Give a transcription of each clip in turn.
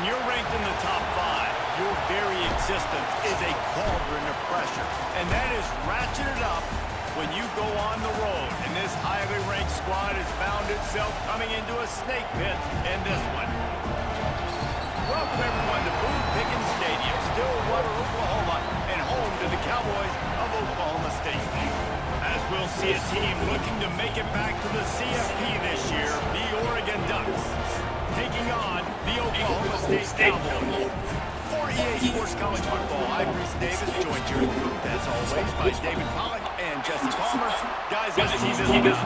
When you're ranked in the top 5, your very existence is a cauldron of pressure. And that is ratcheted up when you go on the road. And this highly ranked squad has found itself coming into a snake pit in this one. Welcome everyone to Boone Pickens Stadium, Stillwater, Oklahoma, and home to the Cowboys of Oklahoma State. As we'll see a team looking to make it back to the CFP this year, the Oregon Ducks, taking on the Oklahoma State Cowboys. For EA Sports College Football, I'm Reese Davis, joined here in the booth, as always, by David Pollack and Jesse Palmer. Guys, let's tee this one up.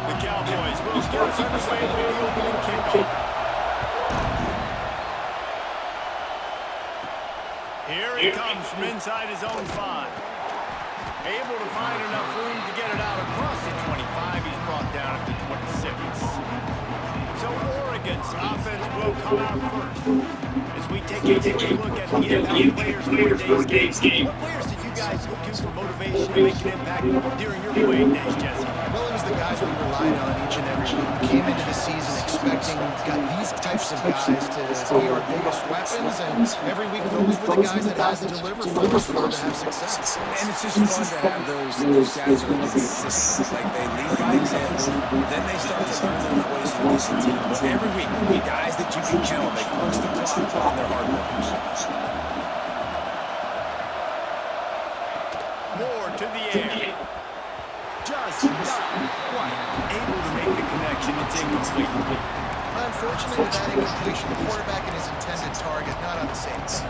The Cowboys will get us underway with the opening kickoff. Here he comes from inside his own 5. Able to find enough room to get it out across the 25. He's brought down at the 26. So Oregon's offense will come out first. As we take a quick look at the impact players for today's game. What players did you guys look to for motivation to make an impact during your playing days, Jesse? Well, it was the guys we relied on each and every week. We came into the season expecting these types of guys to be our biggest weapons, and every week those were the guys that had to deliver for us in order to have success. And it's just fun to have those guys who are consistent. Like, they lead by example, then they start to learn their voice and listen to them. But every week, guys that you can count on, they punch the clock and they're hard workers. More to the air. Just not quite able to make the connection. It's incomplete. Unfortunately, with that incompletion, the quarterback and his intended target not on the same page.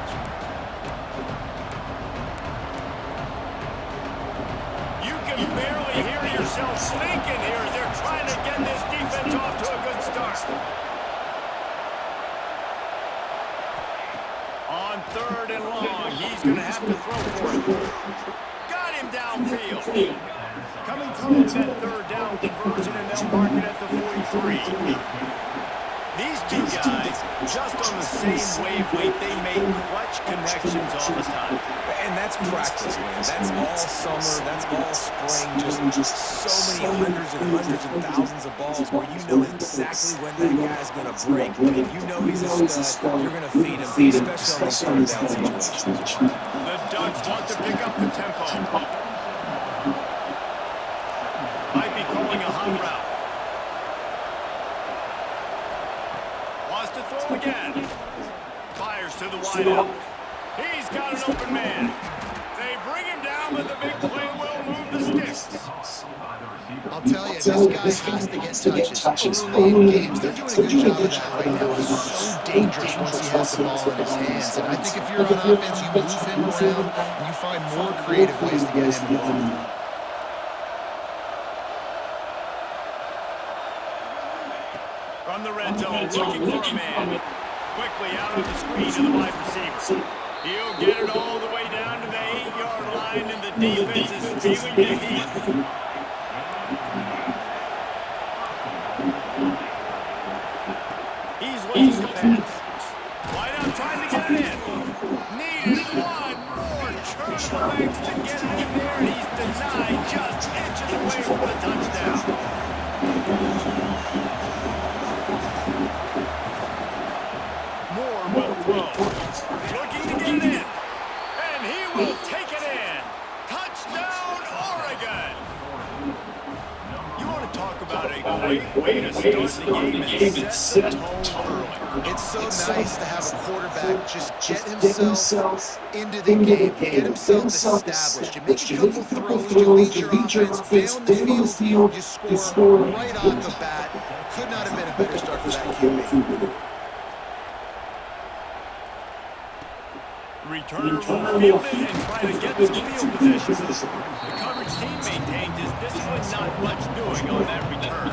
You can barely hear yourself thinking here as they're trying to get this defense off to a good start. On 3rd and long, he's going to have to throw for it. Got him downfield. Coming through that 3rd down conversion, and they'll mark it at the 43. These two guys, just on the same wavelength, they make clutch connections all the time. And that's practice, man. That's all summer. That's all spring. Just so many hundreds and thousands of balls where you know exactly when that guy's going to break. And you know he's a stud. You're going to feed him, especially on these 3rd down situations. The Ducks want to pick up the tempo. Might be calling a hot route. Wants to throw again. Fires to the wideout. He's got an open man. They bring him down, but the big play will move the sticks. I'll tell you, this guy has to get touches early in games. They're doing a good job of that right now. He's so dangerous once he has the ball in his hands. And I think if you're on offense, you move him around and you find more creative ways to get him involved. From the red zone, looking for a man. Quickly out of the screen to the wide receiver. He'll get it all the way down to the 8-yard line, and the defense is feeling the heat. He's looking to pass. Wide out trying to get it in. Needed one more turn legs to get it in there, and he's denied just inches away from the touchdown. Moore will throw. Looking to get it in. And he will take it in. Touchdown, Oregon. You want to talk about a great way to start the game and set the tone early. It's so nice to have a quarterback just get himself into the game, get himself established. You make a couple throws, you lead your offense down the field, you score right off the bat. Could not have been a better start for that QB. Returner will field it and try to get some field position. The coverage team maintained his discipline, not much doing on that return.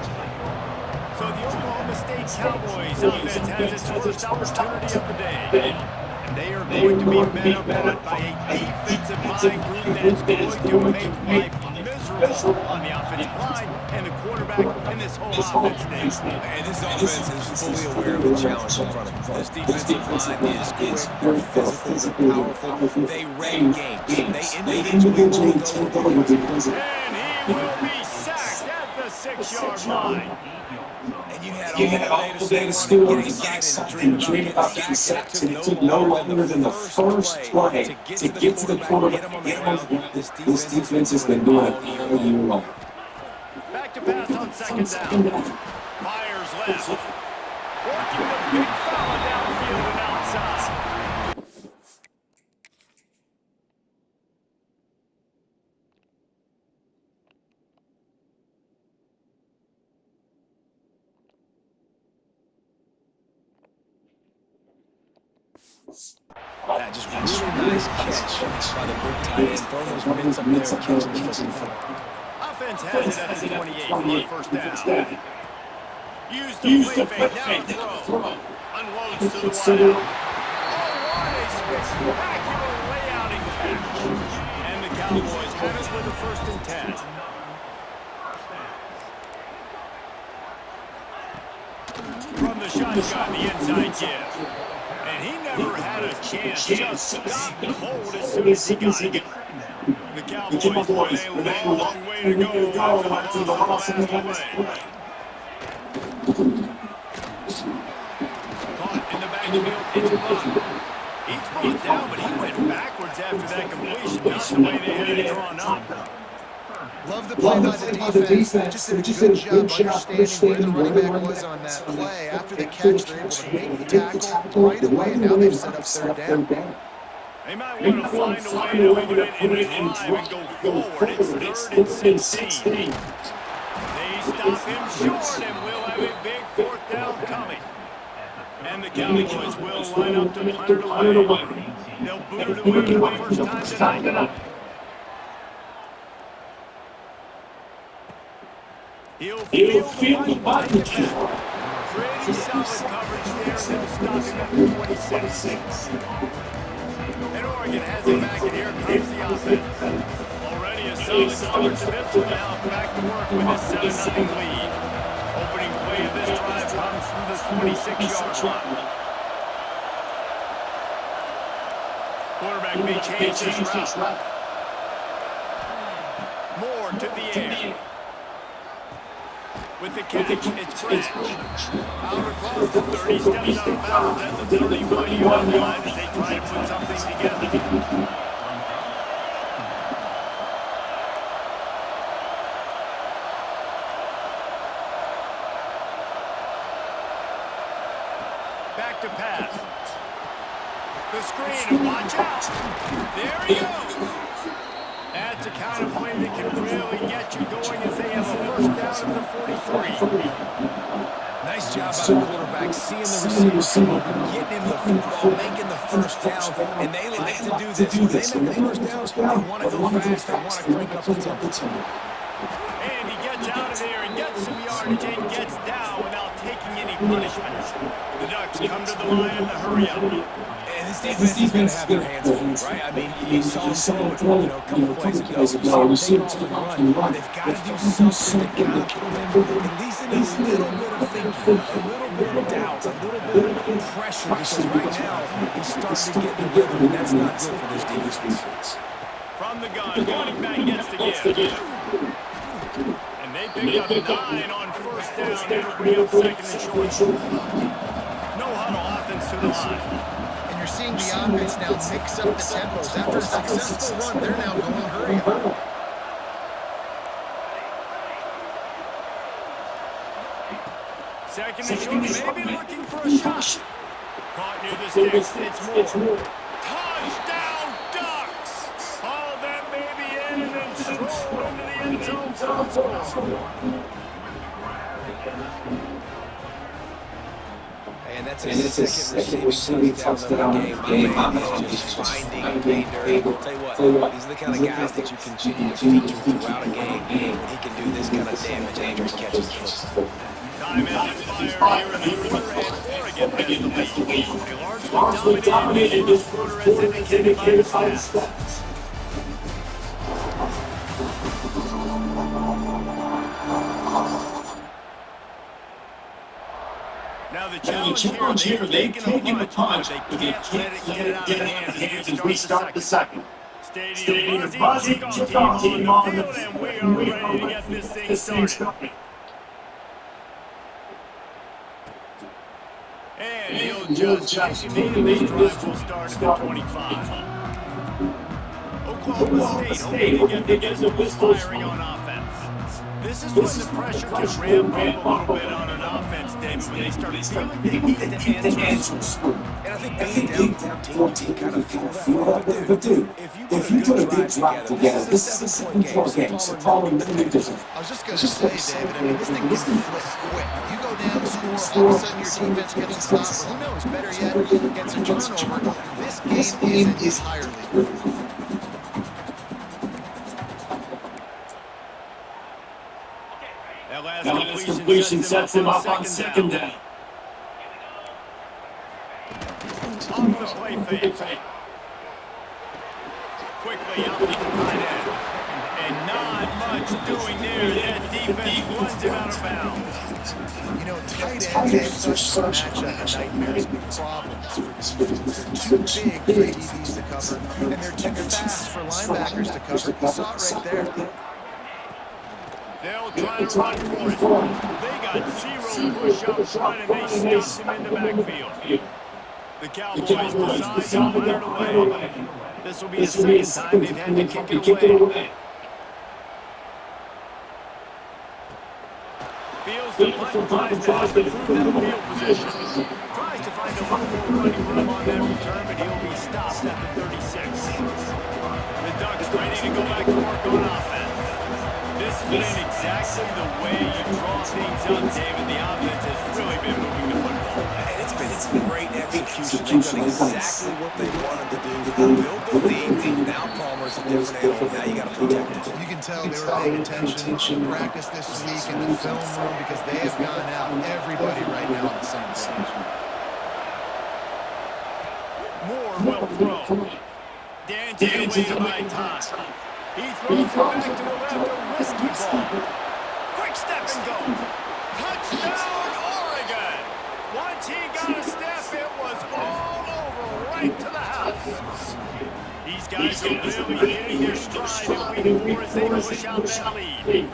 So the Oklahoma State Cowboys offense has its first opportunity of the day. And they are going to be met up by a defensive line group that's going to make life miserable overall on the offensive line and the quarterback and this whole offense, Dave. And this offense is fully aware of the challenge in front of them. This defensive line is quick, they're physical, they're powerful. They wreck games. They individually take over because of it. And he will be sacked at the 6-yard line. And you had all day to stew on it, get excited and dream about getting sacked, and it took no longer than the first play to get to the quarterback and get on the ground. This defense has been doing it all year long. Back to pass on second down. Fires left. Working the big foul downfield and outside. That just really nice catch by the big tight end. Throwing those mitts up there, catching the football. Offense has it at the 28 on first down. Use the play fake, now throw. Unloads to the wideout. Oh, what a spectacular layout and catch. And the Cowboys have it with a 1st and 10. From the shotgun, the inside give. And he never had a chance, just stopped cold as soon as he got it. The Cowboys with a long way to go after the loss on the last play. Caught in the backfield, it's blocked. He's brought down, but he went backwards after that completion, not the way they had it drawn up. Love the play by the defense. They just did a good job understanding where the running back was on that play. After the catch, they're able to make the tackle right away, and now they've set up 3rd down. They might want to find a way to put it in drive and go forward. It's 3rd and 16. They stop him short, and we'll have a big 4th down coming. And the Cowboys will line up to punt it away. They'll boot it away for the first time tonight. He'll feel the body take it back. Pretty solid coverage there, and they'll stop him at the 26. And Oregon has it back, and here comes the offense. Already a solid start to this one. Now back to work with a 7-0 lead. Opening play of this drive comes from the 26-yard line. Quarterback may change his route. More to the air. With the catch, it's Branch. Out across the 30, steps out of bounds at the 31-yard line as they try to put something together. Back to pass. The screen, and watch out. There he goes. That's a kind of play that can really get you going as they have a 1st down at the 43. Nice job by the quarterback, seeing the receivers come open, getting him the football, making the 1st down, and they like to do this. When they make the 1st down, they want to go fast, they want to crank up the tempo. And he gets out of there and gets some yardage and gets down without taking any punishment. The Ducks come to the line in the hurry-up. And this defense is going to have their hands full, right? I mean, you saw them throw it, a couple plays ago. You see them take off and run. They've got to do something. They've got to put them at least in a little bit of thinking, a little bit of doubt, a little bit of pressure, because right now he's starting to get in the rhythm, and that's not good for this defense. From the gun, running back gets the give. And they pick up 9 on 1st down. It'll bring up 2nd and short. No huddle offense to the line. You're seeing the offense now mix up the tempos. After a successful run, they're now going hurry up. Second and short, maybe looking for a shot. Caught near the sticks, it's more. Touchdown, Ducks! Haul that baby in and then stroll into the end zone for the score. And that's his second receiving touchdown of the game. My man is just finding pay dirt. I'll tell you what, these are the kind of guys that you continue to feature throughout a game when he can do this kind of damage after he catches the football. Time has expired here in the quarter, and Oregon has the lead. They largely dominated this quarter as indicated by the stats. Now the challenge here, they've taken the punch, but they can't let it get out of hand as we start the second. Stadium buzzy, kickoff team on the field, and we are ready to get this thing started. And he'll just kick him in. This drive will start at the 25. Oklahoma State hoping to get the whistle firing on offense. This is when the pressure can ramp up a little bit on an offense, David, when they start feeling the heat to answer. And I think being down 14, you kind of feel that way. But dude, if you put a good drive together, this is a 7-point game, so Palmer really doesn't. I was just going to say, David, I mean, this thing can flip quick. You go down, score, all of a sudden your defense gets a stop, or who knows, better yet, gets a turnover. This game is entirely. That last completion sets him up on second down. Off the play fake. Quickly out to the tight end. And not much doing there. That defense runs him out of bounds. You know, tight ends are such matchup nightmares and problems for defense. They're too big for DBs to cover, and they're too fast for linebackers to cover. You saw it right there. They'll try to run for it. They got zero push up front, and they stopped him in the backfield. The Cowboys decide to fire away. This will be the second time they've had to kick it away. Feels the punt tries to improve that field position. Tries to find a little more running room on that return, but he'll be stopped at the 36. The Ducks ready to go back to work on offense. This has been exactly the way you draw things up, David. The offense has really been moving the football. And it's been great execution. They've done exactly what they wanted to do. Build the lead. Now Palmer's a different animal. Now you got to protect it. You can tell they were paying attention to practice this week in the film room because they have gone out everybody right now on the same page. Moore will throw. Dancing away by time. He throws it back to the left, a risky ball. Quick step and go. Touchdown, Oregon. Once he got a step, it was all over right to the house. These guys are really hitting their stride in week 4 as they push out that lead.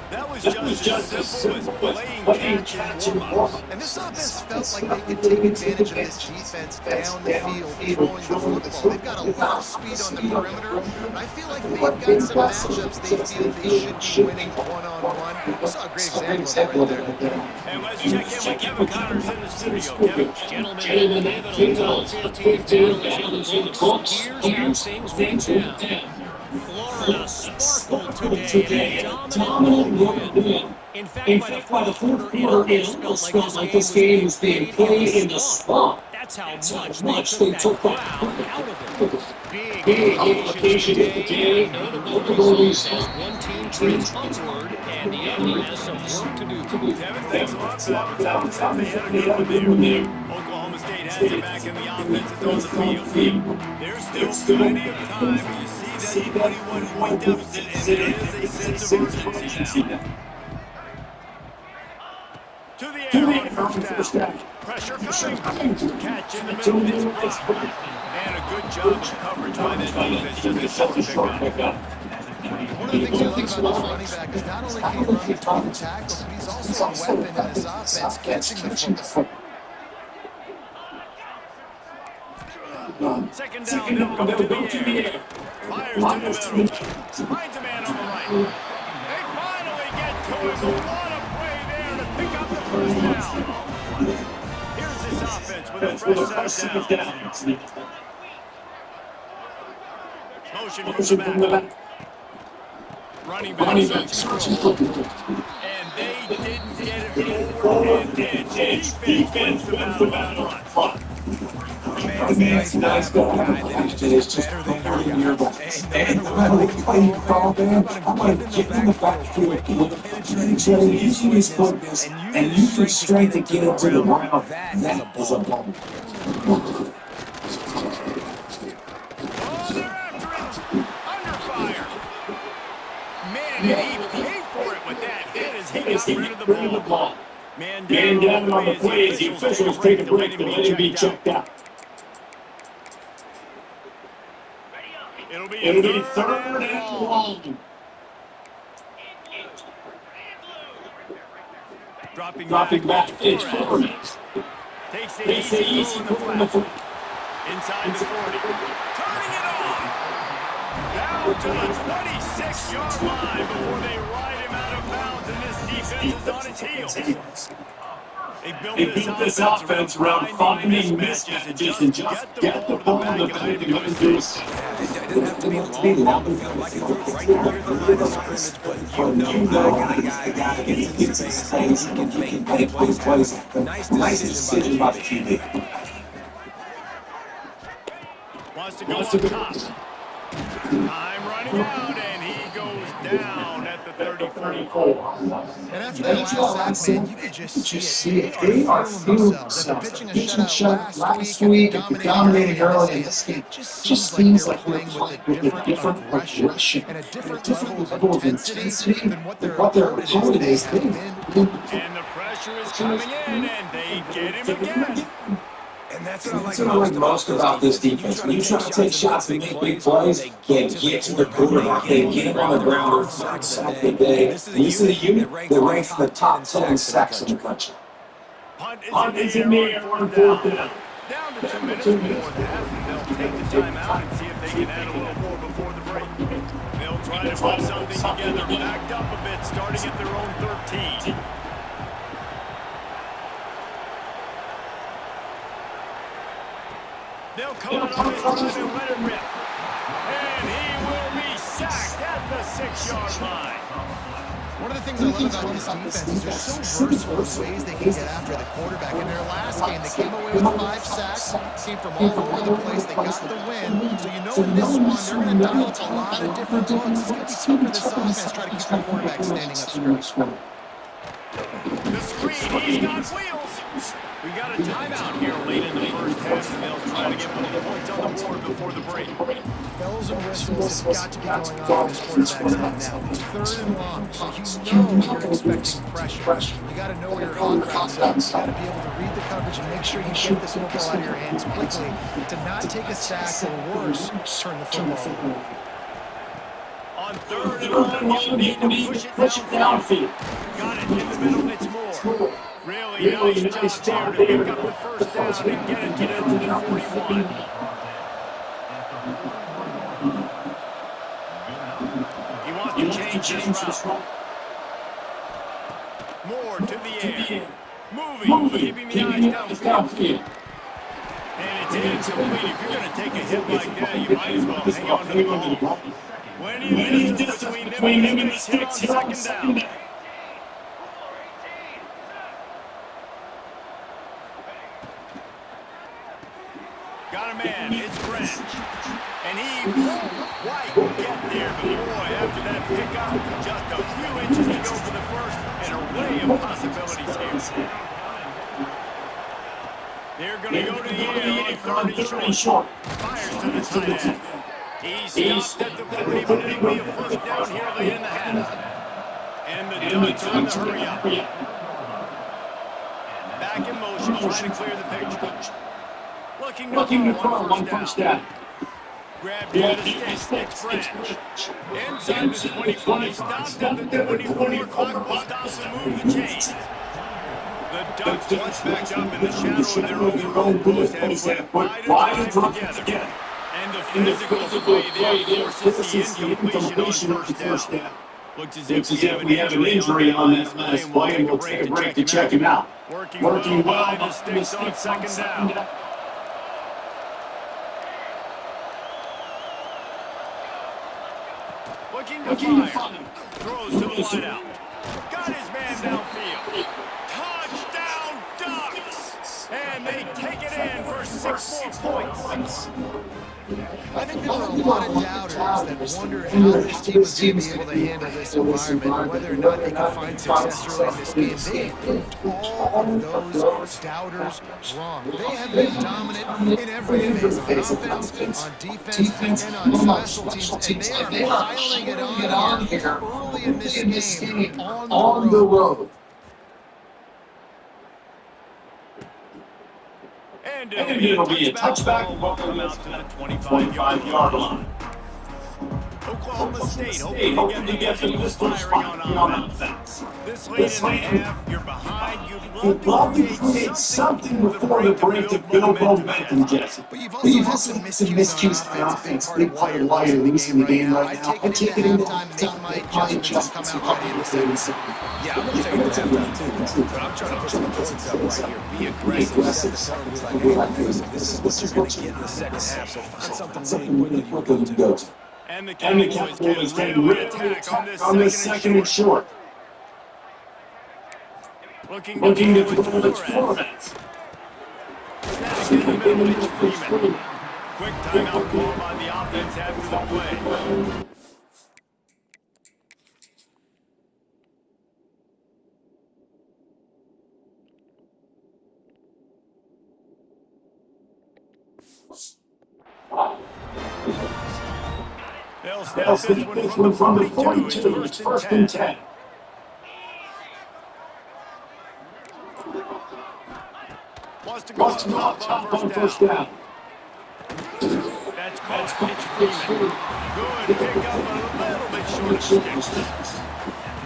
That was just as simple as playing catch in warm-ups. And this offense felt like they could take advantage of this defense down the field, throwing the football. They've got a lot of speed on the perimeter, and I feel like they've got some matchups they feel they should be winning one-on-one. We saw a great example of it right there. And let's check in with Kevin Connors in the studio. Kevin. Gentlemen, David on 15 challenge on the Colts. Here's how things went down. Florida sparkled today in a dominant win. In fact, by the fourth quarter, it almost felt like this game was being played in the swamp. That's how much they took that crowd out of it. Big implications today. Notables as one team trends upward and the other has some work to do. Kevin, thanks a lot for that. They had a good one there. Oklahoma State has it back in the offense is on the field. There's still plenty of time. You see that 21-point deficit, and there is a sense of urgency now. To the air on first down. Pressure coming. Catch in the middle. It's blocked. And a good job of coverage by that defense. Just a short pickup. One of the things I love about this running back is not only can he run between the tackles, but he's also a weapon in this offense, catching the football. Second down, they'll go to the air. Fires to the middle. Finds a man on the right. They finally get to him. What a play there to pick up the first down. Here's this offense with a fresh set of downs. Motion from the back. Running back searching for and they didn't get it forward, and defense wins the battle up front. Nice guy that is just better than your guys. And no matter what you play your ball, man, I'm going to get in the backfield penetrating, using his quickness, and using strength to get into the ground. That is a ball. Man, did he pay for it with that hit as he got rid of the ball. Man down on the play as the officials take a break to let him be checked out. It'll be Third and long. Dropping back, it's Flores. Takes the easy throw in the flat. Inside the 40. Turning it on. Down to the 26-yard line before they ride him out of bounds, and this defense is on its heels. They built this offense around finding mismatches and just get the ball in the back and let him do his thing. Yeah, it didn't have to be long down the field like it threw right near the line of scrimmage, but you know I got a guy that gets in space and he can make big plays happen. Nice decision by the QB. Wants to go on top. Time running out, and he goes down at the 34. And after that last sack, man, you could just see it. They are feeling themselves. After pitching a shutout last week and dominating early in this game, just seems like they're playing with a different aggression and a different level of intensity than what their opponent is having been. And the pressure is coming in, and they get him again. And that's what I like most about this defense. When you try to take shots and make big plays, they get to the quarterback, they get him on the ground, they're first sack the day. This is a unit that ranks in the top 10 sacks in the country. Punt is in the air on fourth down. Down to 2 minutes before the half, and they'll take the timeout and see if they can add a little more before the break. They'll try to put something together, backed up a bit, starting at their own 13. They'll come out on his run and let him rip. And he will be sacked at the 6-yard line. One of the things I love about this defense is they're so versatile in ways they can get after the quarterback. In their last game, they came away with 5 sacks, came from all over the place. They got the win. So you know in this one, they're going to dial up a lot of different looks. It's going to be tough for this offense trying to keep their quarterback standing up straight. The screen, he's got wheels. We got a timeout here late in the first half, and they'll try to get more points on the board before the break. Bells and whistles have got to be going on for this quarterback's head now. It's 3rd and long, so you know you're expecting pressure. You got to know where your hot routes are. You got to be able to read the coverage and make sure you get this football out of your hands quickly to not take a sack or worse, turn the football over. On 3rd and long, you need to push it downfield. Got it in the middle, it's more. Really nice job there to pick up the first down and get it to their own 41. He wants to change his route. More to the air. Moving, keeping the eyes downfield. And it's incomplete. If you're going to take a hit like that, you might as well hang on to the ball. Plenty of distance between him and the sticks here on second down. Got a man, it's Branch. And he won't quite get there, but boy, after that pickup, just a few inches to go for the first, and an array of possibilities here. They're going to go to the air on 3rd and short. Fires to the tight end. He's stopped at the 40, but it'll be a first down here late in the half. And the Ducks are in the hurry up. Back in motion, trying to clear the picture. Looking to throw one first down. Grabbed near the stick, it's Branch. Inside the 25, stopped at the 24, clock will stop and move the chains. The Ducks once backed up in the shadow of their own post have put wide drive together. And the physical play there forces the incompletion on first down. Looks as if we have an injury on that last play, and we'll take a break to check him out. Working well behind the sticks on second down. Looking to fire. Throws to the wideout. Got his man downfield. Touchdown Ducks! And they take it in for 6 more points. I think there were a lot of doubters that wondered how this team was going to be able to handle this environment, whether or not they could find success early in this game. They proved all of those doubters wrong. They have been dominant in every phase, on offense, on defense, and on special teams, and they are piling it on here early in this game on the road. And it'll be a touchback. The ball will come out to the 25-yard line. Oklahoma State hoping to get the Pistols firing on offense. This late in the half, you're behind. You'd love to create something before the break to build momentum, Jesse. But you've also had some miscues on offense. Big part of why you're losing the game right now. I take it into halftime, make my adjustments, and come out ready in the second. Yeah, I'm going to take it to halftime too, but I'm trying to put some points up right here. Be aggressive, set the tone, be like, hey, listen, this is what you're going to get in the second half, so find something really quickly you can go to. And the Cowboys can really attack on this second and short. Looking to throw it Flores. Snap in the middle, it's Freeman. Quick timeout call by the offense after the play. They'll snap this one from the 42. It's first and 10. Wants to go up top on first down. That's caught. It's Freeman. Good pick up, a little bit short of sticks.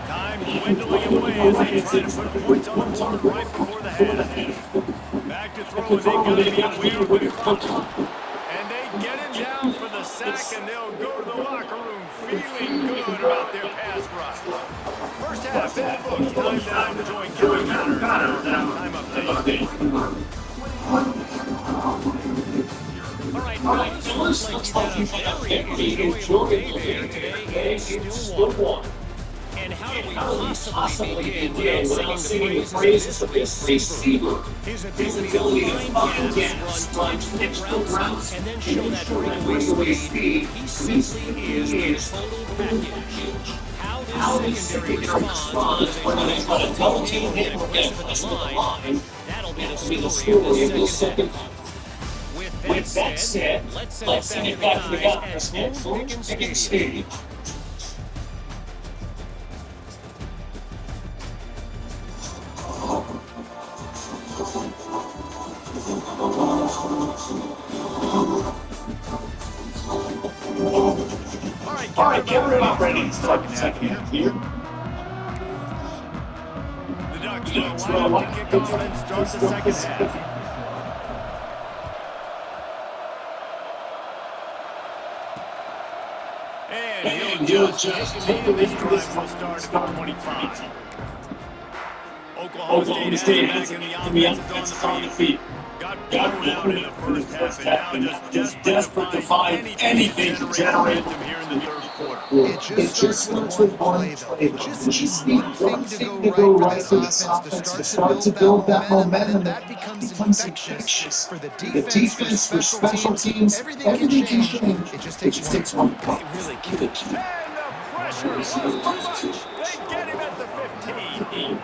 Time dwindling away as they try to put points on the board right before the half. Back to throw, and they've got to be aware of the clock. And they get him down for the sack, and they'll go to the locker room feeling good about their pass rush. First half in the books. Time to join Kevin Connors. Time update. All right, fellas, looks like you've had a very enjoyable day there today. It's still one. And how do we possibly begin without singing the praises of this receiver? His ability to find gaps, run extra routes, and then show that breakaway speed. He simply is the total package. How this secondary responds when they put a double team hit the rest of the line, that'll be the story of the second half. With that said, let's send it back to the guys at Boone Pickens Stadium. All right, Kevin, I'm ready to start the second half here. The Ducks will line up to kick off and start the second half. And he'll just take it. This drive will start at the 25. Oklahoma State back in the offense is on the field. Got blown out in the first half, and now just desperate to find anything to generate them here in the third quarter. It just starts with one play, though. Just need one thing to go right for this offense to start to build that momentum, and that becomes infectious. For the defense, for special teams, everything can change. It just takes one play. It really can. And the pressure was too much. They get him at the 15.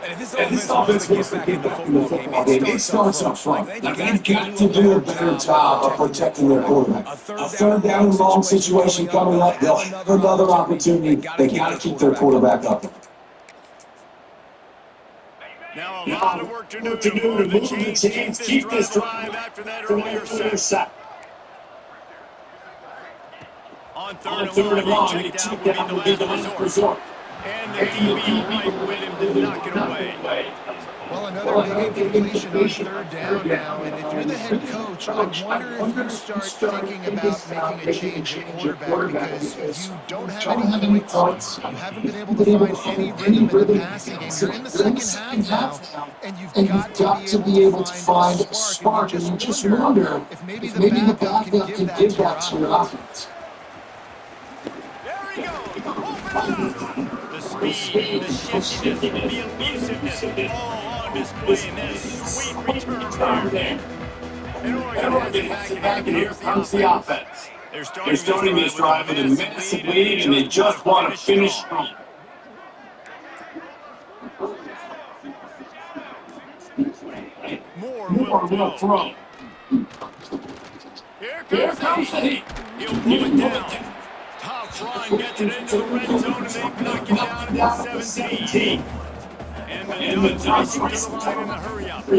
And if this offense wants to get back in the football game, it starts up front. They've got to do a better job of protecting their quarterback. A third down and long situation coming up, they'll have another opportunity. They got to keep their quarterback up. Now a lot of work to do to move the chains, keep this drive after that earlier sack. On third and long, a check down will be the last resort. And the DB right with him to knock it away. Well, another big incompletion on third down now, and if you're the head coach, I wonder if you start thinking about making a change at quarterback because you don't have any points. You haven't been able to find any rhythm in the passing game. You're in the second half now, and you've got to be able to find a spark, and you just wonder if maybe the backup can give that to your offense. There he goes. Open it up. The speed, the shiftiness, the elusiveness, all on display in that sweet return there. And Oregon has it back, and here comes the offense. They're starting this drive with a massive lead, and they just want to finish strong. Moore will throw. Here comes the heat. He'll pull it down. Tough run gets it into the red zone, and they knock it down at the 17. And the Ducks racing to the line in a hurry-up.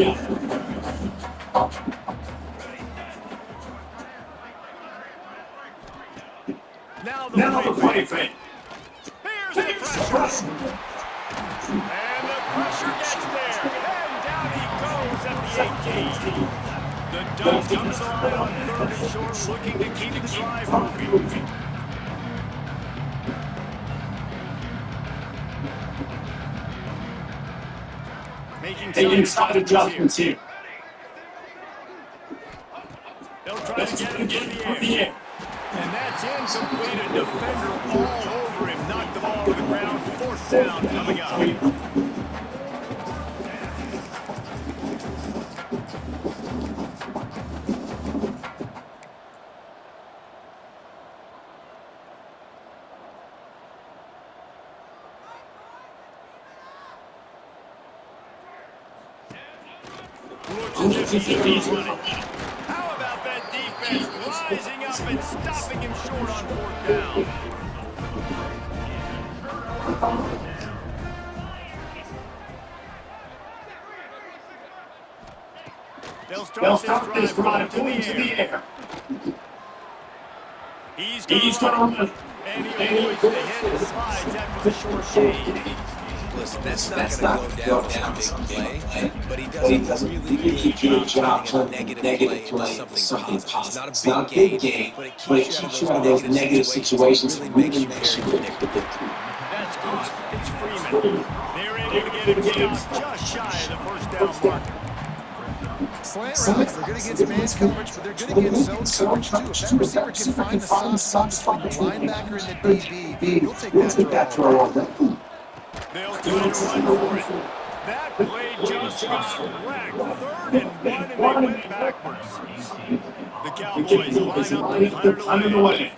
Now the play fake. Here's the pressure. And the pressure gets there. And down he goes at the 18. The Ducks come to the line on 3rd and short, looking to keep the drive moving. Making side adjustments here. They'll try to get it in the air. And that's incomplete. A defender all over him. Knocked the ball to the ground. 4th down coming up. Looks as if he's running. How about that defense rising up and stopping him short on 4th down? They'll start this drive going to the air. He's going to and he avoids the hit and slides after the short gain. Listen, that's not going to go down as a big play, but he does a really good job turning a negative play into something positive. It's not a big game, but it keeps you out of those negative situations and really makes you predictable. That's good. It's Freeman. They're able to get him stopped just shy of the 1st down mark. Slant routes, they're good against man coverage, but they're good against zone coverage too. If that receiver can find the soft spot between the linebacker and the DB, he'll take that throw all day. They'll try to run for it. That play just got wrecked. 3rd and 1, and they went backwards. The Cowboys line up and punt it away.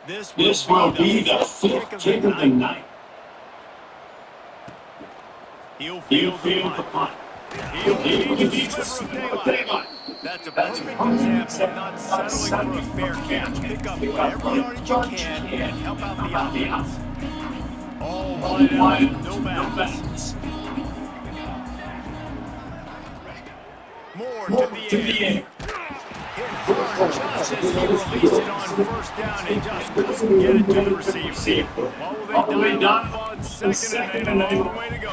This will be the 5th kick of the night. He'll field the punt. He'll need a sliver of daylight. That's a perfect example of not settling for a fair catch. Pick up whatever yardage you can and help out the offense. All wide out, no bounds. More to the air. Hit hard just as he released it on 1st down and just couldn't get it to the receiver. What will they dive on 2nd and a long way to go?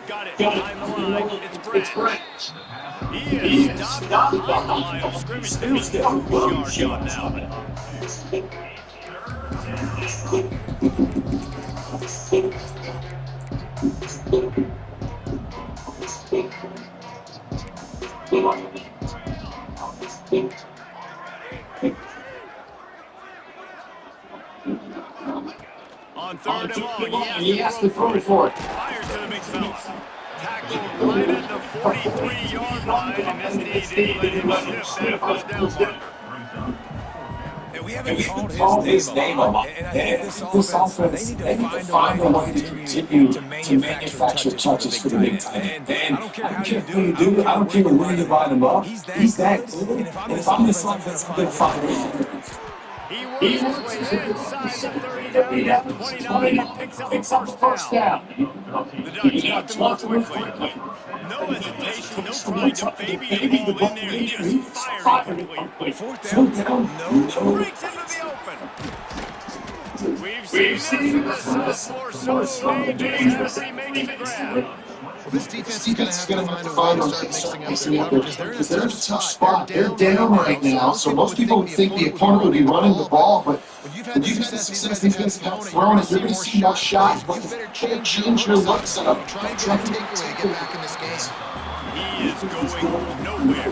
Got it behind the line. It's Brett. He is stopped behind the line of scrimmage. There's the yard now. On 3rd and long, he has to throw for it. Fires to the big fella. Tackled right at the 43-yard line, and this didn't let him sniff that 1st down marker. And we haven't called his name a lot. And I think this offense, they need to find a way to continue to manufacture touches for the big tight end. And I don't care how you do it. I don't care where you line him up. He's that good. And if I'm this offense, I'm going to find a way. He works his way inside the 30 down to 29 and picks up a 1st down. The Ducks want to move quickly. No hesitation, no trying to baby the ball in there. He just fired it complete. 4th down, no. Breaks into the open. We've seen this from the sophomore so dangerous as he makes the grab. Well, this defense is going to have to find a way to start mixing up their coverages. They're in a tough spot. They're down right now, so most people would think the opponent would be running the ball, but when you've had success defensively throwing it, you're going to see more shots, but you better change your looks up. Try and get a takeaway to get back in this game. He is going nowhere.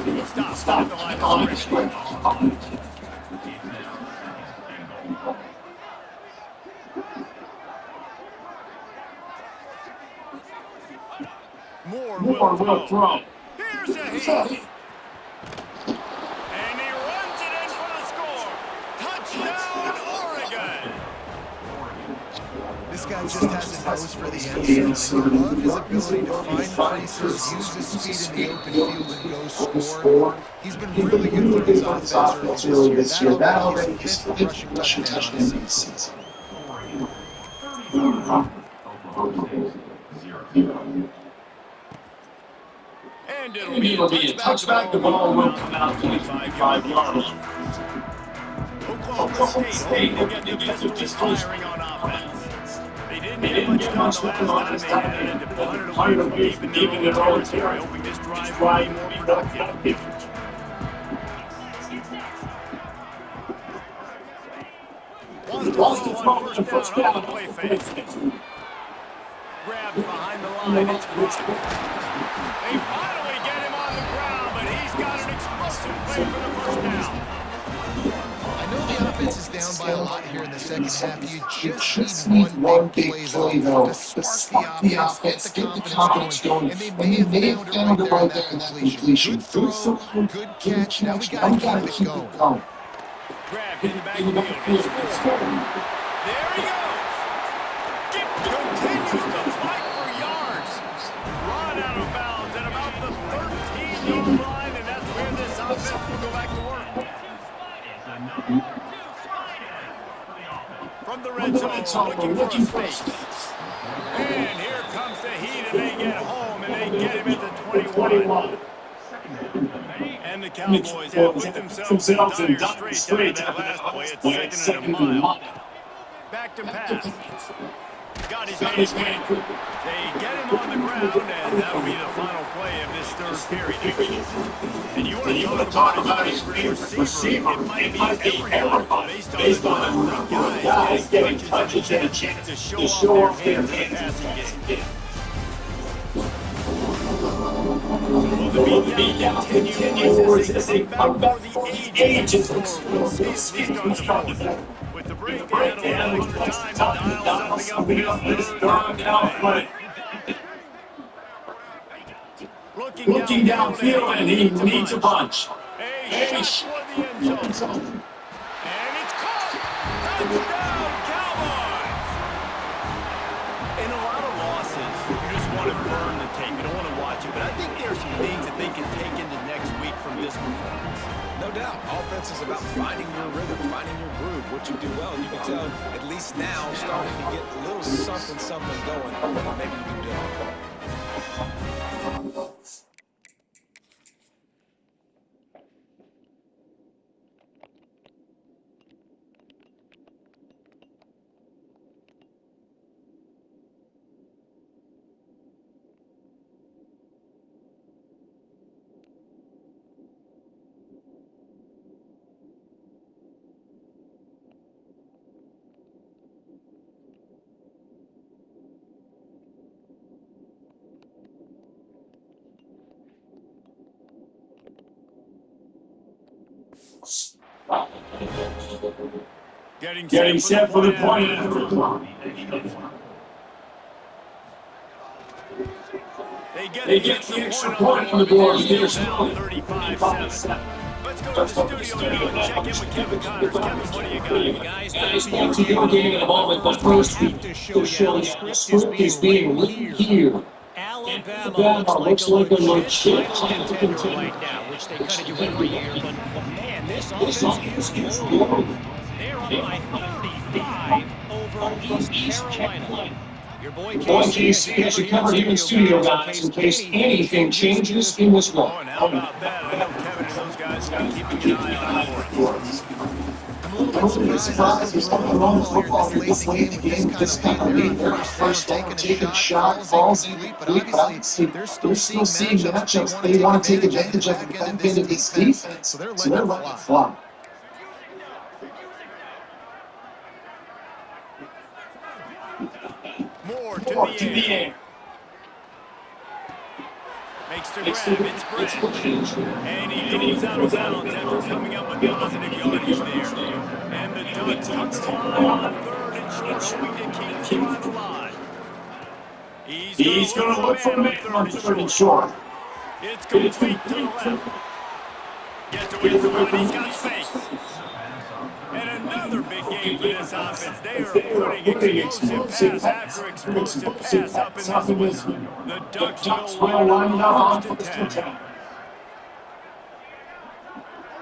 Stop at the line of scrimmage. Moore will throw. Here's a hit. And he runs it in for the score. Touchdown, Oregon. This guy just has a nose for the end zone. I love his ability to find places, use his speed in the open field, and go score. He's been really good for his offense early this year. That already is the fifth rushing touchdown this season. And And it'll be a touchback. The ball will come out to the 25-yard line. Oklahoma State hoping to get the pistols firing on offense. They didn't get much done the last time they had it, and to punt it away from deep in their own territory, hoping this drive will be more productive. Wants to throw on first down on the play fake. Grabbed behind the line, it's blocked. They finally get him on the ground, but he's got an explosive play for the first down. I know the offense is down by a lot here in the second half. You just need one big play, though, to spark the offense, get the confidence going, and they may have found it right there in that completion. Good throw, good catch. Now we got to keep it going. Grabbed in the backfield. It's Ford. There he goes. Continues to fight for yards. Run out of bounds at about the 13-yard line, and that's where this offense will go back to work. From the red zone, looking for a space. And here comes the heat, and they get home, and they get him at the 21. And the Cowboys have put themselves in dire straits after that last play. It's second and a mile. Back to pass. Got his man quick. They get him on the ground, and that'll be the final play of this third period. And you want to talk about his favorite receiver. It might be everybody based on the number of guys getting touches and a chance to show off their hands in the passing game. Will the beatdown continue as they come back for the ages of score? We'll see as we start the fourth. With the break, they had a little extra time to dial something up in this third down play. Looking downfield, and he needs a bunch. A shot for the end zone. And it's caught. Touchdown, Cowboys! In a lot of losses, you just want to burn the tape. You don't want to watch it. But I think there are some things that they can take into next week from this performance. No doubt. Offense is about finding your rhythm, finding your groove, what you do well. You can tell, at least now, starting to get a little something going. Maybe you can do it. Getting set for the point. They get the extra point on the board. They're still 35-7. Let's go to the studio now and check in with Kevin Connors. Kevin, what do you got? Guys, Back to your game in a moment, but first we have to show you the script is being written here. Alabama looks like a legit title contender right now, which they kind of do every year. But, man, this offense is rolling. They're up by 35 over East Carolina. Your boy Casey has you covered here in studio, guys, in case anything changes in this one. Oh, and how about that? I know Kevin and those guys will be keeping an eye on it. I'm a little bit surprised there's something wrong with football here this late in the game. This kind of being their first down, taking a shot, falls incomplete, but obviously they're still seeing matchups. They want to take advantage of the back end of this defense, so they're letting it fly. More to the air. Makes the grab, it's Brett. And he goes out of bounds after coming up with positive yardage there. And the Ducks tuck the line on third and short, hoping to keep the drive alive. He's going to look for a man on third and short. It's complete to the left. Gets away from one, he's got space. And another big game for this offense. They are putting explosive pass after explosive pass up in this one. The Ducks will line it up on first and 10.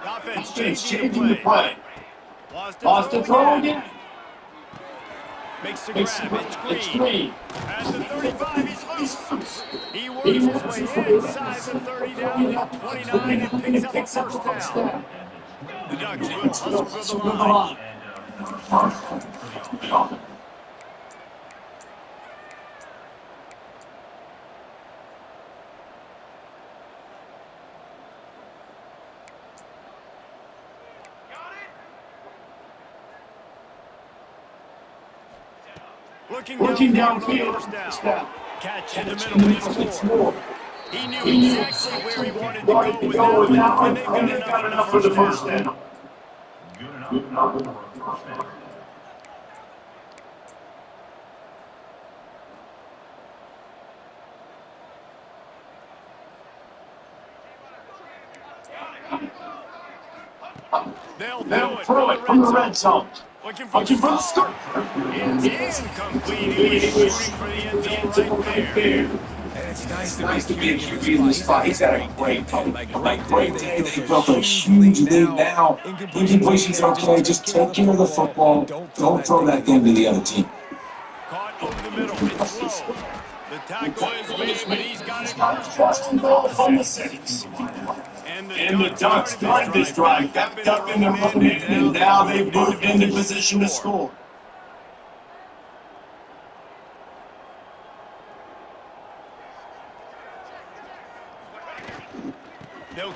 The offense changing the play. Lost to throw again. Makes the grab. It's Green. At the 35, he's loose. He works his way inside the 30 down to the 29 and picks up a first down. The Ducks will hustle to the line. Looking downfield on first down. Catch in the middle, makes more. He knew exactly where he wanted to go with that one, and they've got enough for the first down. Good enough for the first down. They'll throw it from the red zone. Looking for the score. It's incomplete. He was shooting for the end zone right there. And it's nice To be a QB in this spot. He's got a great day. They built a huge lead now. Incompletions are okay. Just take care of the football. Don't throw that game to the other team. Caught over the middle. It's low. The tackle is made, but he's got it first and goal from the 6. And the Ducks started this drive, backed up in the run, and now they've moved into position to score.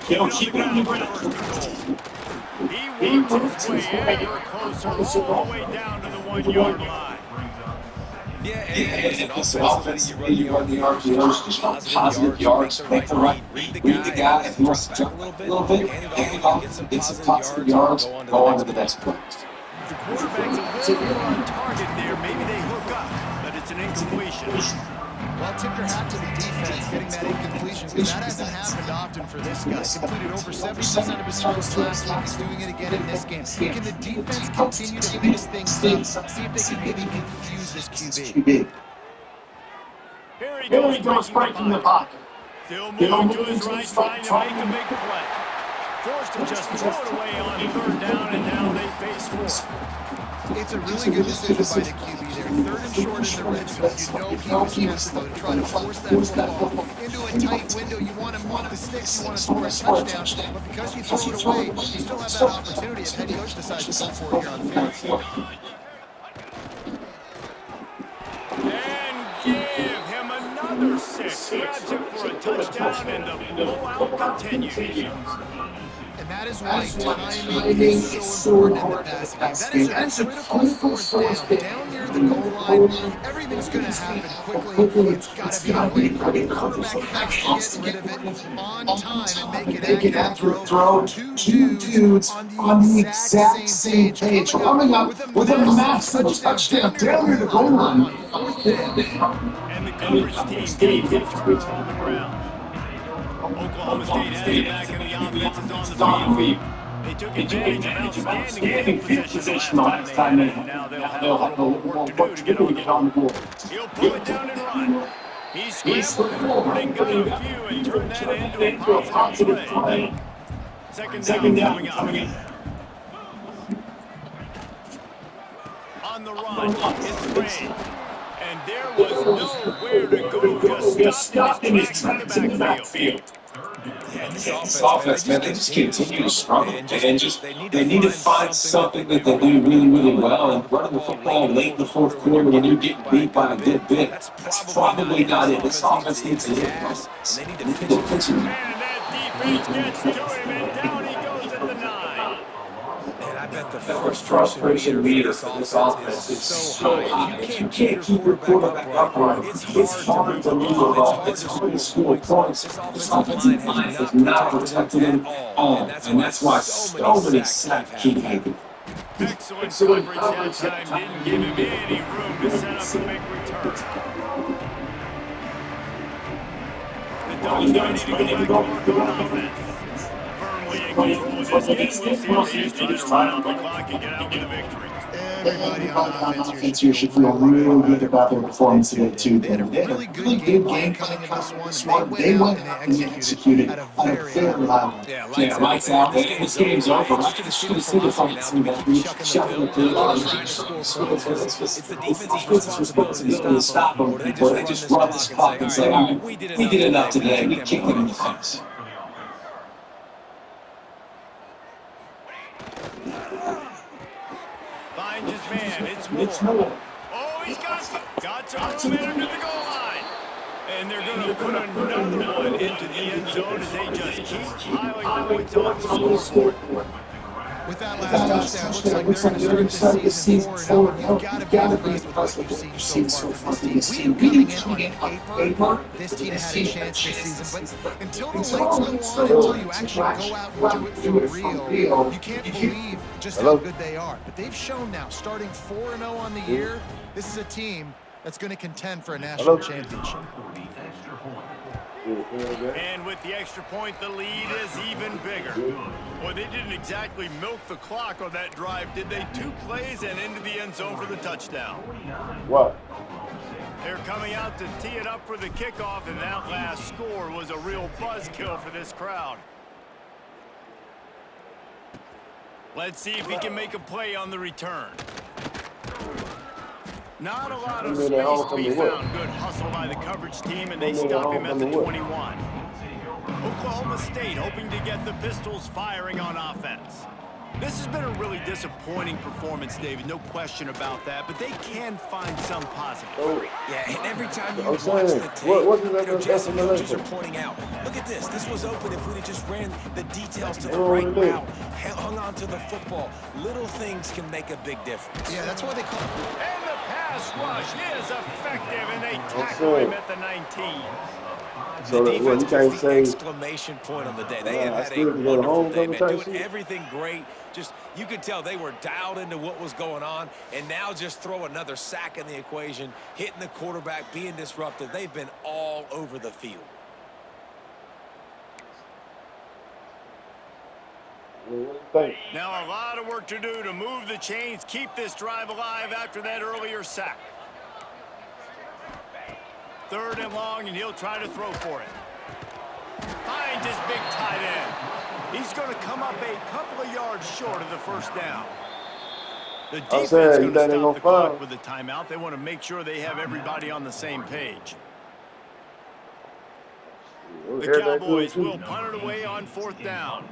They'll keep it on the ground. He works his way ever closer, all the way down to the 1-yard line. Yeah, and this offense, you run the RPOs, just want positive yards, make the right, read the guy, if he wants to jump a little bit, hand it off, get some positive yards, go on to the next play. The quarterback's a little more on target there. Maybe they hook up, but it's an incompletion. Well, tip your hat to the defense getting that incompletion, because that hasn't happened often for this guy. Completed over 70% of his throws last week. He's doing it again in this game. Can the defense continue to mix things up? See if they can maybe confuse this QB. Here he goes breaking the pocket. Still moving to his right, trying to make a big play. Forced to just throw it away on 3rd down, and now they face 4. It's a really good decision by the QB there. 3rd and short in the red zone. You know he was tempted to try to force that football into a tight window. You want to move the sticks, you want to score a touchdown. But because you throw it away, you still have that opportunity if head coach decides to go for it here on the field. And give him another 6. Grabs him for a touchdown, and the blowout continues. And that is why timing is so important in the passing game. That is a critical fourth down near the goal line. Everything's going to happen quickly. It's got to be quick. The quarterback has to get rid of it on time and make an accurate throw. Two dudes on the exact same page, coming up with a massive touchdown down near the goal line. And the coverage team gets it on the ground. Oklahoma State has it back, and the offense is on the field. They took advantage of outstanding field position last time, and now they'll have a little more work to do to get on the board. He'll pull it down and run. He scrambled forward and got a few and turned that into a positive play. Second down coming up. On the run, it's Ray. And there was nowhere to go, just stopped in his tracks in the backfield. Yeah, this offense, man, they just continue to struggle. And they need to find something that they do really, really well. And running the football late in the 4th quarter when you're getting beat by a good bit, that's probably not it. This offense needs to hit us. They need to pitch it. And that defense gets to him, and down he goes at the 9. And I bet the frustration meter for this offense is so high. If you can't keep your quarterback upright, it's hard to move the ball. It's hard to score points. This offensive line has not protected him at all, and that's why so many sacks keep happening. Excellent coverage that time. Didn't give him any room to set up a big return. The Ducks ready to go back to work on offense. firmly in control of this game. We'll see if they just try to run out the clock and get out with a victory. Everybody on offense here should feel real good about their performance today, too. They had a really good game plan coming into this one, and they went out and they executed at a very high level. Yeah, Lights out, man. This game's over. I'm just going to see the philosophy now to be chucking the pill, trying to score points. It's the defense's responsibility to stop them, or they just run this clock and say, all right, we did enough today. We kicked them in the face. Finds his man. It's Moore. Oh, he's got some room in under the goal line. And they're going to put another one into the end zone as they just keep piling points on the scoreboard. With that last touchdown, looks like they're going to start the season 4-0. You've got to be impressed with what you've seen so far from this team. We didn't coming in on paper. This team had a chance this season, but until the lights go on, until you actually go out and do it for real, you can't believe just how good they are. But they've shown now, starting 4-0 on the year, this is a team that's going to contend for a national championship. And with the extra point, the lead is even bigger. Well, they didn't exactly milk the clock on that drive, did they? 2 plays and into the end zone for the touchdown. What? They're coming out to tee it up for the kickoff, and that last score was a real buzzkill for this crowd. Let's see if he can make a play on the return. Not a lot of space to be found. Good hustle by the coverage team, and they stop him at the 21. Oklahoma State hoping to get the Pistols firing on offense. This has been a really disappointing performance, David, no question about that, but they can find some positive. Yeah, and every time you watch the tape, Jesse coaches are pointing out, look at this. This was open if we'd have just ran the details to the right route, hung on to the football. Little things can make a big difference. Yeah, that's why they call it. And the pass rush is effective, and they tackle him at the 19. So the defense you can't puts say the exclamation point on the day. They have had a wonderful day, man. Doing everything great. Just, you could tell they were dialed into what was going on, and now just throw another sack in the equation, hitting the quarterback, being disruptive. They've been all over the field. Now a lot of work to do to move the chains, keep this drive alive after that earlier sack. 3rd and long, and he'll try to throw for it. Finds his big tight end. He's going to come up a couple of yards short of the first down. The defense is going to stop the clock with a timeout. They want to make sure they have everybody on the same page. The Cowboys will punt it away on 4th down.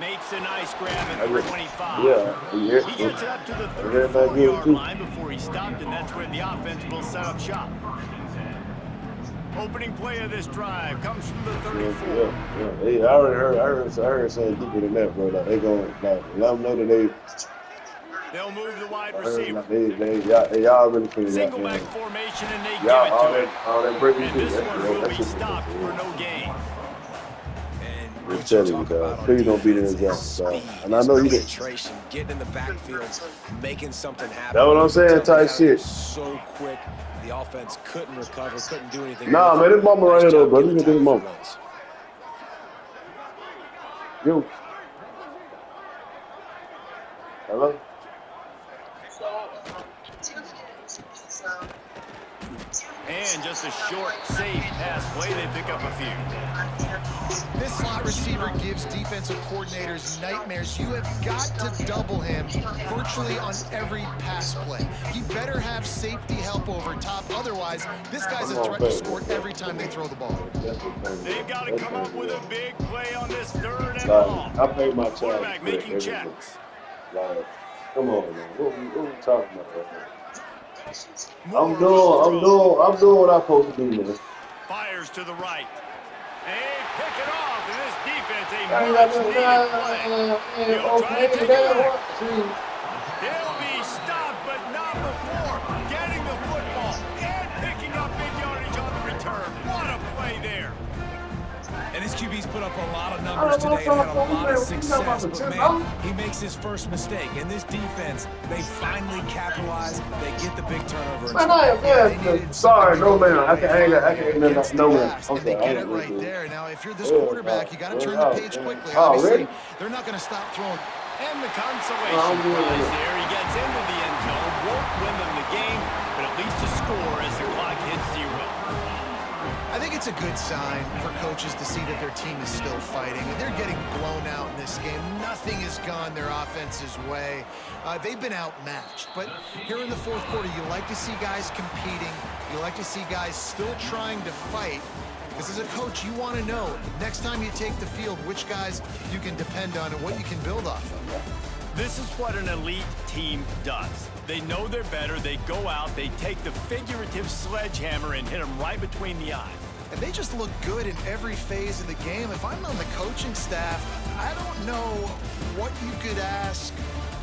Makes a nice grab at the 25. He gets it up to the 34-yard line before he stopped, and that's where the offense will set up shop. Opening play of this drive comes from the 34. Hey, I heard something deeper than that, bro. Like, they going let them know that they'll move the wide receiver. Y'all really feel single back formation, and they give it to him. And this one will be stopped for no gain. I'm telling you, guys. Please don't beat his ass. And I know you did. Getting in the backfield, making something happen. That's what I'm saying, tight shit. So quick, the offense couldn't recover, couldn't do anything. Nah, man, this mama right here, though, bro. Look at this mama. Yo. Hello? And just a short, safe pass play. They pick up a few. This slot receiver gives defensive coordinators nightmares. You have got to double him virtually on every pass play. He better have safety help over top. Otherwise, this guy's a threat to score every time they throw the ball. They've got to come up with a big play on this 3rd and long. I paid my child. Quarterback making checks. Like, come on, man. What we talking about right now? I'm doing what I'm supposed to do, man. Fires to the right. And pick it off, and this defense a much-needed play. He'll try to take it back. He'll be stopped, but not before getting the football and picking up big yardage on the return. What a play there. And this QB's put up a lot of numbers today and had a lot of success, but man, he makes his first mistake. And this defense, they finally capitalize. They get the big turnover. Man, I am sorry, no man. I can't no man. And they get it right there. Now, if you're this quarterback, you got to turn the page quickly. Obviously, they're not going to stop throwing. And the consolation prize there. He gets into the end zone, won't win them the game, but at least a score as the clock hits 0. I think it's a good sign for coaches to see that their team is still fighting. They're getting blown out in this game. Nothing has gone their offense's way. They've been outmatched. But here in the fourth quarter, you like to see guys competing. You like to see guys still trying to fight. Because as a coach, you want to know, next time you take the field, which guys you can depend on and what you can build off of. This is what an elite team does. They know they're better. They go out. They take the figurative sledgehammer and hit them right between the eyes. And they just look good in every phase of the game. If I'm on the coaching staff, I don't know what you could ask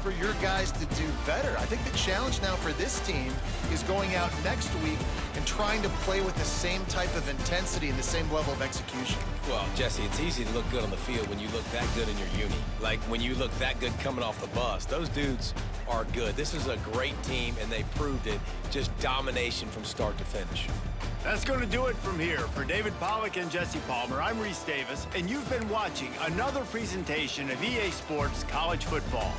for your guys to do better. I think the challenge now for this team is going out next week and trying to play with the same type of intensity and the same level of execution. Well, Jesse, it's easy to look good on the field when you look that good in your uni. Like when you look that good coming off the bus. Those dudes are good. This is a great team, and they proved it. Just domination from start to finish. That's going to do it from here. For David Pollack and Jesse Palmer, I'm Reese Davis, and you've been watching another presentation of EA Sports College Football.